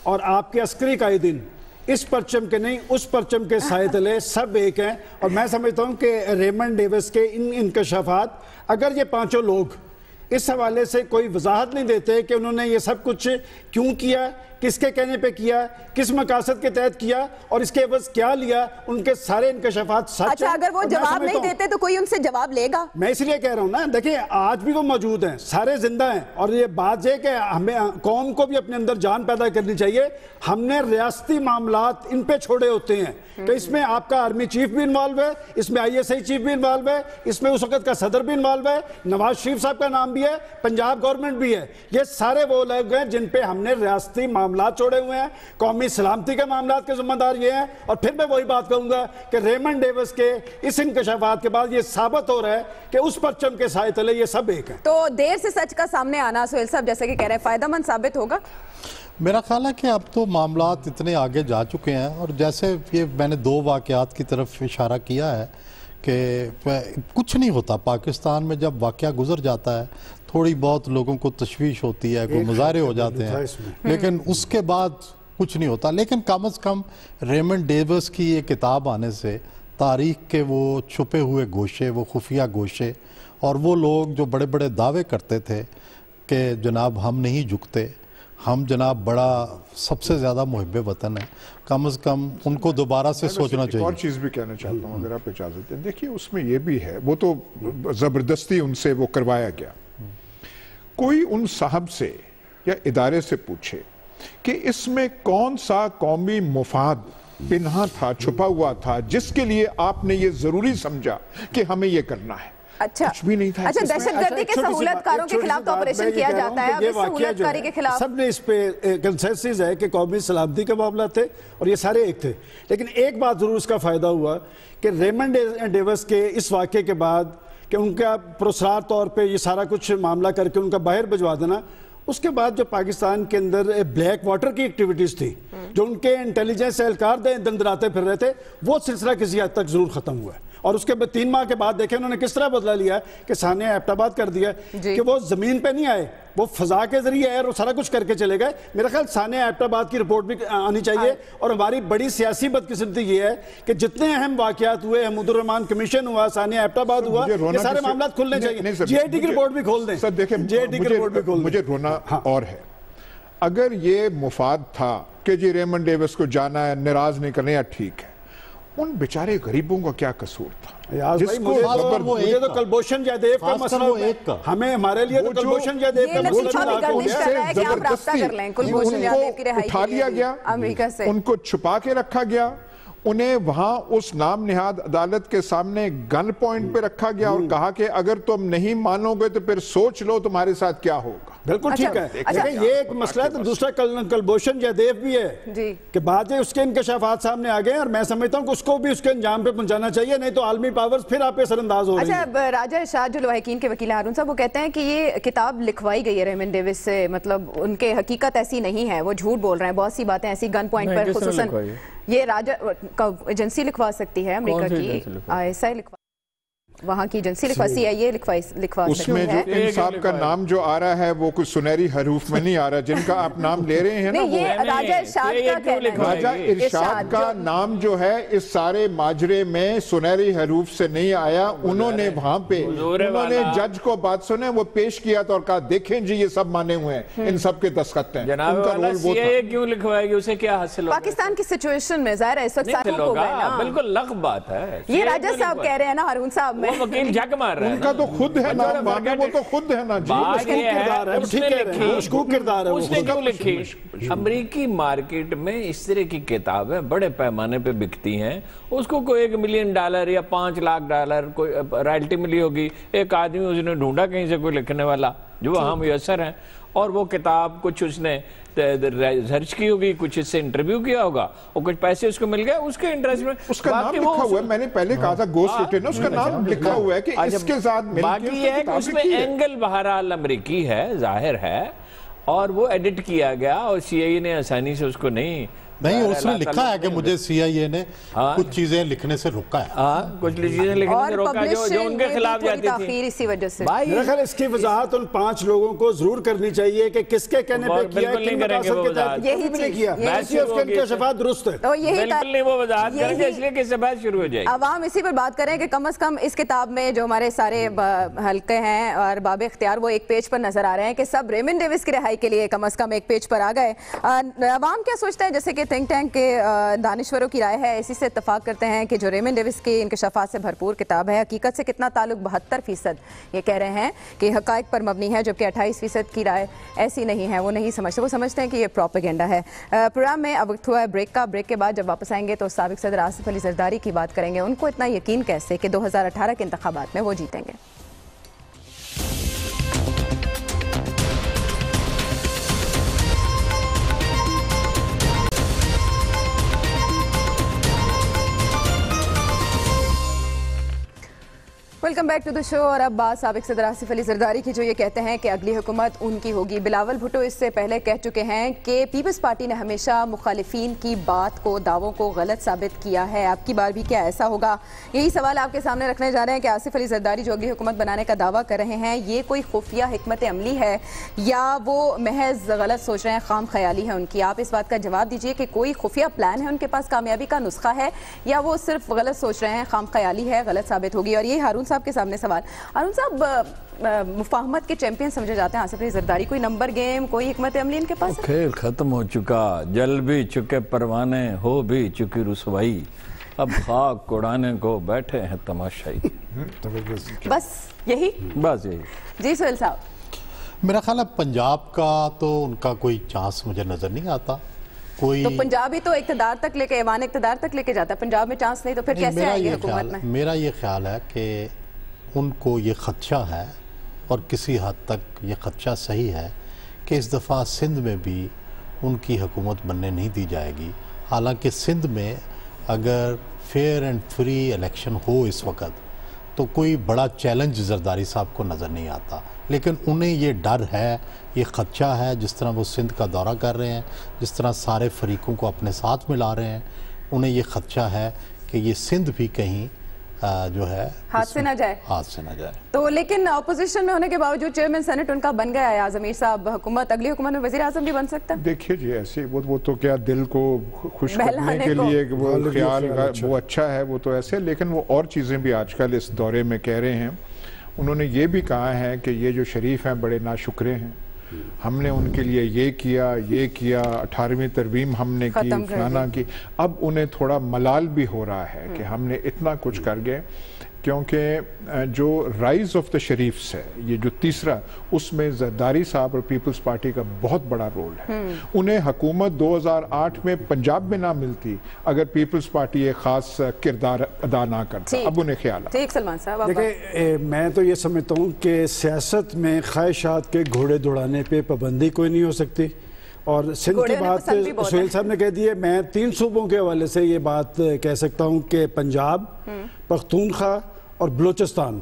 اور آپ کے عسکری قائدین اس پرچم کے نہیں، اس پرچم کے سائے تلے سب ایک ہیں. اور میں سمجھتا ہوں کہ ریمنڈ ڈیوس کے ان انکشافات، اگر یہ پانچوں لوگ اس حوالے سے کوئی وضاحت نہیں دیتے کہ انہوں نے یہ سب کچھ کیوں کیا، کس کے کہنے پہ کیا، کس مقاصد کے تحت کیا اور اس کے عوض کیا لیا، ان کے سارے انکشافات سچ ہیں. اچھا، اگر وہ جواب نہیں دیتے تو کوئی ان سے جواب لے گا؟ میں اس لیے کہہ رہا ہوں نا، دیکھیں آج بھی وہ موجود ہیں، سارے زندہ ہیں. اور یہ بات یہ کہ ہمیں قوم کو بھی اپنے اندر جان پیدا کرنی چاہیے. ہم نے ریاستی معاملات ان پہ چھوڑے ہوتے ہیں کہ اس میں آپ کا آرمی چیف بھی انوالو ہے، اس میں ISI چیف بھی انوالو ہے، اس میں اس وقت کا صدر بھی انوالو ہے، نواز شریف صاحب کا نام بھی ہے، پنجاب گورنمنٹ بھی ہے. یہ سارے وہ لوگ ہیں جن پہ ہم نے ریاستی معاملات چھوڑے ہوئے ہیں. قومی سلامتی کے معاملات کے ذمہ دار یہ ہیں. اور پھر میں وہی بات کہوں گا کہ ریمنڈ ڈیوس کے اس انکشافات کے بعد یہ ثابت ہو رہا ہے کہ اس پرچم کے سائے تلے یہ سب ایک ہیں. تو دیر سے سچ کا سامنے آنا سہیل صاحب جیسے کہ کہہ رہے ہیں فائدہ مند ثابت ہوگا؟ میرا خیال ہے کہ اب تو معاملات اتنے آگے جا چکے ہیں، اور جیسے یہ میں نے 2 واقعات کی طرف اشارہ کیا ہے کہ کچھ نہیں ہوتا پاکستان میں. جب واقعہ گزر جاتا ہے تھوڑی بہت لوگوں کو تشویش ہوتی ہے، کوئی مظاہرے ہو جاتے ہیں، لیکن اس کے بعد کچھ نہیں ہوتا. لیکن کم از کم ریمنڈ ڈیوس کی یہ کتاب آنے سے تاریخ کے وہ چھپے ہوئے گوشے، وہ خفیہ گوشے، اور وہ لوگ جو بڑے بڑے دعوے کرتے تھے کہ جناب ہم نہیں جھکتے، ہم جناب بڑا سب سے زیادہ محب وطن ہے، کم از کم ان کو دوبارہ سے سوچنا چاہیے. اور چیز بھی کہنا چاہتا ہوں اگر آپ اجازت دیں. دیکھیے اس میں یہ بھی ہے، وہ تو زبردستی ان سے وہ کروایا گیا. کوئی ان صاحب سے یا ادارے سے پوچھے کہ اس میں کون سا قومی مفاد پنہا تھا، چھپا ہوا تھا، جس کے لیے آپ نے یہ ضروری سمجھا کہ ہمیں یہ کرنا ہے. اچھا کچھ بھی نہیں تھا. اچھا، دہشت گردی کے سہولت کاروں کے خلاف تو آپریشن کیا جاتا ہے، اب اس سہولت کاری کے خلاف سب نے اس پہ کنسنسس ہے کہ قومی سلامتی کے معاملات تھے اور یہ سارے ایک تھے. لیکن ایک بات ضرور اس کا فائدہ ہوا کہ ریمنڈ ڈیوس کے اس واقعے کے بعد کہ ان کا پرسرار طور پہ یہ سارا کچھ معاملہ کر کے ان کا باہر بھجوا دینا، اس کے بعد جو پاکستان کے اندر بلیک واٹر کی ایکٹیویٹیز تھی جو ان کے انٹیلیجنس اہلکار دندراتے پھر رہے تھے، وہ سلسلہ کسی حد تک ضرور ختم ہوا ہے. اور اس کے 3 ماہ کے بعد دیکھیں انہوں نے کس طرح بدلہ لیا کہ ثانیہ ایبٹ آباد کر دیا کہ وہ زمین پہ نہیں آئے، وہ فضا کے ذریعے آئے اور سارا کچھ کر کے چلے گئے. میرا خیال ثانیہ ایبٹ آباد کی رپورٹ بھی آنی چاہیے. اور ہماری بڑی سیاسی بدقسمتی یہ ہے کہ جتنے اہم واقعات ہوئے، حمود الرحمان کمیشن ہوا، ثانیہ ایبٹ آباد ہوا، یہ سارے معاملات کھلنے چاہیے. JIT کی رپورٹ بھی کھول دیں. سر دیکھیں JIT کی رپورٹ بھی کھول دیں. مجھے رونا اور ہے. اگر یہ مفاد تھا کہ جی ریمنڈ ڈیوس کو جانا ہے، ناراض نہیں کرنا، یا ٹھیک ہے، ان بیچارے غریبوں کا کیا قصور تھا؟ مجھے تو کلبھوشن جیدیو کا مسئلہ، ہمیں ہمارے لیے تو کلبھوشن جیدیو کا مسئلہ اٹھا لیا گیا، ان کو چھپا کے رکھا گیا، انہیں وہاں اس نام نہاد عدالت کے سامنے گن پوائنٹ پہ رکھا گیا اور کہا کہ اگر تم نہیں مانو گے تو پھر سوچ لو تمہارے ساتھ کیا ہوگا. بالکل ٹھیک ہے. لیکن یہ ایک مسئلہ ہے. تو دوسرا کلبھوشن جیدیو بھی ہے کہ بعد اس کے انکشافات سامنے آ گئے اور میں سمجھتا ہوں کہ اس کو بھی اس کے انجام پہ پہنچانا چاہیے، نہیں تو عالمی پاورز پھر آپ پہ سر انداز ہو رہی ہیں. اچھا، راجہ ارشاد جو لواحقین کے وکیل ہارون صاحب وہ کہتے ہیں کہ یہ کتاب لکھوائی گئی ہے ریمنڈ ڈیوس سے، مطلب ان کے حقیقت ایسی نہیں ہے، وہ جھوٹ بول رہے ہیں، بہت سی باتیں ایسی گن پوائنٹ پر خصوصاً یہ راجہ ایجنسی لکھوا سکتی ہے، امریکہ کی ISI لکھوا، وہاں کی ایجنسی لکھوا، CIA لکھوا اس میں جو ان صاحب کا نام جو آ رہا ہے وہ کوئی سنہری حروف میں نہیں آ رہا، جن کا آپ نام لے رہے ہیں نا، یہ راجہ ارشاد کا کہنا ہے. راجہ ارشاد کا نام جو ہے اس سارے ماجرے میں سنہری حروف سے نہیں آیا. انہوں نے وہاں پہ انہوں نے جج کو بات سنے، وہ پیش کیا تو اور کہا دیکھیں جی یہ سب مانے ہوئے ہیں، ان سب کے دستخط ہیں. جناب والا CIA کیوں لکھوائے گی، اسے کیا حاصل ہوگا؟ پاکستان کی سچویشن میں ظاہر ہے اس وقت ساتھ ہو گئے نا، بالکل لغ بات ہے. یہ راجہ صاحب کہہ رہے ہیں نا ہارون صاحب، وہ وکیل جھک مار رہے ہیں، ان کا تو خود ہے نام مانے، وہ تو خود ہے نا. اس نے کیوں لکھی؟ امریکی مارکیٹ میں اس طرح کی کتابیں بڑے پیمانے پہ بکتی ہیں، اس کو کوئی $1 ملین یا $5 لاکھ کوئی رائلٹی ملی ہوگی. ایک آدمی اس نے ڈھونڈا کہیں سے کوئی لکھنے والا جو وہاں میسر ہیں، اور وہ کتاب کچھ اس نے ریسرچ کی ہوگی، کچھ اس سے انٹرویو کیا ہوگا اور کچھ پیسے اس کو مل گئے اس کے انٹرسٹ میں. اس کا نام لکھا ہوا ہے، میں نے پہلے کہا تھا گوسٹ ریٹن، اس کا نام لکھا ہوا ہے کہ اس کے ساتھ مل کے. باقی یہ ہے کہ اس میں اینگل بہرحال امریکی ہے، ظاہر ہے، اور وہ ایڈٹ کیا گیا اور سی آئی اے نے آسانی سے اس کو نہیں اس نے لکھا ہے کہ مجھے سی آئی اے نے کچھ چیزیں لکھنے سے روکا ہے. کچھ چیزیں لکھنے سے روکا جو ان کے خلاف جاتی تھی. اسی وجہ سے میرا خیال اس کی وضاحت ان 5 لوگوں کو ضرور کرنی چاہیے کہ کس کے کہنے پہ کیا ہے، کن مقاصد کے تحت یہی کیا، اس کے انکشافات درست ہے. بالکل نہیں وہ وضاحت کریں گے، اس لیے کہ اس سے بحث شروع ہو جائے گی. عوام اسی پر بات کریں کہ کم از کم اس کتاب میں جو ہمارے سارے حلقے ہیں اور باب اختیار وہ ایک پیج پر نظر آ رہے ہیں کہ سب ریمن ڈیوس کی رہائی کے لیے کم از کم ایک پیج پر آ گئے. عوام کیا سوچتے ہیں؟ جیسے کہ تھنک ٹینک کے دانشوروں کی رائے ہے، اسی سے اتفاق کرتے ہیں کہ جو ریمن ڈیوس کے انکشافات سے بھرپور کتاب ہے، حقیقت سے کتنا تعلق 72% یہ کہہ رہے ہیں کہ حقائق پر مبنی ہے، جبکہ 28% کی رائے ایسی نہیں ہے، وہ نہیں سمجھتے، وہ سمجھتے ہیں کہ یہ پروپیگنڈا ہے. پروگرام میں اب وقت ہوا ہے بریک کا. بریک کے بعد جب واپس آئیں گے تو سابق صدر آصف علی زرداری کی بات کریں گے. ان کو اتنا یقین کیسے کہ 2018 کے انتخابات میں وہ جیتیں گے. ویلکم بیک ٹو دا شو. اور اب بات سابق صدر آصف علی زرداری کی، جو یہ کہتے ہیں کہ اگلی حکومت ان کی ہوگی. بلاول بھٹو اس سے پہلے کہہ چکے ہیں کہ پیپلز پارٹی نے ہمیشہ مخالفین کی بات کو، دعووں کو غلط ثابت کیا ہے. اب کی بار بھی کیا ایسا ہوگا؟ یہی سوال آپ کے سامنے رکھنے جا رہے ہیں کہ آصف علی زرداری جو اگلی حکومت بنانے کا دعویٰ کر رہے ہیں، یہ کوئی خفیہ حکمت عملی ہے یا وہ محض غلط سوچ رہے ہیں، خام خیالی ہے ان کی؟ آپ اس بات کا جواب دیجئے کہ کوئی خفیہ پلان ہے ان کے پاس، کامیابی کا نسخہ ہے، یا وہ صرف غلط سوچ رہے ہیں، خام خیالی ہے، غلط ثابت ہوگی. اور یہ ہارون صاحب کے سامنے سوال. ہارون صاحب، مفاہمت کے چیمپئن سمجھے جاتے ہیں آصف علی زرداری. کوئی نمبر گیم، کوئی حکمت عملی ان کے پاس ہے؟ کھیل ختم ہو چکا، جل بھی چکے پروانے، ہو بھی چکی رسوائی، اب خاک اڑانے کو بیٹھے ہیں تماشائی. بس یہی. جی سہیل صاحب، میرا خیال ہے پنجاب کا تو ان کا کوئی چانس مجھے نظر نہیں آتا. تو پنجاب ہی تو اقتدار تک لے کے، ایوان اقتدار تک لے کے جاتا ہے. پنجاب میں چانس نہیں تو پھر کیسے آئیں گے حکومت میں؟ میرا یہ خیال ہے کہ ان کو یہ خدشہ ہے، اور کسی حد تک یہ خدشہ صحیح ہے، کہ اس دفعہ سندھ میں بھی ان کی حکومت بننے نہیں دی جائے گی. حالانکہ سندھ میں اگر فیئر اینڈ فری الیکشن ہو اس وقت تو کوئی بڑا چیلنج زرداری صاحب کو نظر نہیں آتا. لیکن انہیں یہ ڈر ہے، یہ خدشہ ہے، جس طرح وہ سندھ کا دورہ کر رہے ہیں، جس طرح سارے فریقوں کو اپنے ساتھ ملا رہے ہیں، انہیں یہ خدشہ ہے کہ یہ سندھ بھی کہیں جو ہے ہاتھ سے نہ جائے. تو لیکن اپوزیشن میں ہونے کے باوجود چیئرمین سینٹ ان کا بن گیا ہے اعظم امیر صاحب. حکومت، اگلی حکومت میں وزیر اعظم بھی بن سکتا ہے. دیکھیے جی، ایسے وہ تو کیا دل کو خوش کرنے کے لیے وہ خیال وہ اچھا ہے، وہ تو ایسے. لیکن وہ اور چیزیں بھی آج کل اس دورے میں کہہ رہے ہیں. انہوں نے یہ بھی کہا ہے کہ یہ جو شریف ہیں بڑے ناشکرے ہیں، ہم نے ان کے لیے یہ کیا 18ویں ترمیم ہم نے کی، فلانا کی. اب انہیں تھوڑا ملال بھی ہو رہا ہے کہ ہم نے اتنا کچھ کر گئے، کیونکہ جو رائز آف دا شریفز ہے، یہ جو تیسرا، اس میں زرداری صاحب اور پیپلز پارٹی کا بہت بڑا رول ہے. انہیں حکومت 2008 میں پنجاب میں نہ ملتی اگر پیپلز پارٹی ایک خاص کردار ادا نہ کرتا. اب انہیں خیال ہے. ٹھیک سلمان صاحب، دیکھیں میں تو یہ سمجھتا ہوں کہ سیاست میں خواہشات کے گھوڑے دوڑانے پہ پابندی کوئی نہیں ہو سکتی. اور سندھ کی بات سہیل صاحب نے کہہ دی ہے. میں 3 صوبوں کے حوالے سے یہ بات کہہ سکتا ہوں کہ پنجاب، پختونخوا اور بلوچستان،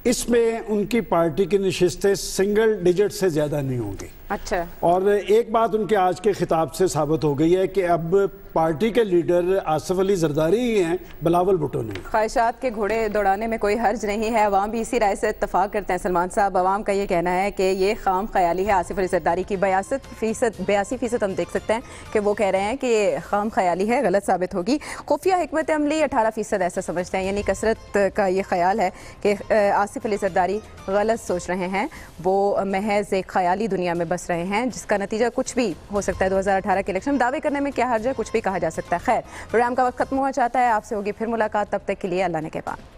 اس میں ان کی پارٹی کی نشستیں سنگل ڈیجٹ سے زیادہ نہیں ہوں گی. اچھا. اور ایک بات ان کے آج کے خطاب سے ثابت ہو گئی ہے کہ اب پارٹی کے لیڈر آصف علی زرداری ہی ہیں، بلاول بھٹو نہیں. خواہشات کے گھوڑے دوڑانے میں کوئی حرج نہیں ہے. عوام بھی اسی رائے سے اتفاق کرتے ہیں. سلمان صاحب، عوام کا یہ کہنا ہے کہ یہ خام خیالی ہے. آصف علی زرداری کی 82% ہم دیکھ سکتے ہیں کہ وہ کہہ رہے ہیں کہ یہ خام خیالی ہے، غلط ثابت ہوگی. خفیہ حکمت عملی 18% ایسا سمجھتے ہیں. یعنی کثرت کا یہ خیال ہے کہ آصف علی زرداری غلط سوچ رہے ہیں، وہ محض ایک خیالی دنیا میں بس رہے ہیں، جس کا نتیجہ کچھ بھی ہو سکتا ہے. 2018 کے الیکشن دعوے کرنے میں کیا حرج ہے، کچھ بھی کہا جا سکتا ہے. خیر، پروگرام کا وقت ختم ہوا چاہتا ہے. آپ سے ہوگی پھر ملاقات. تب تک کے لیے اللہ نے کے پاس.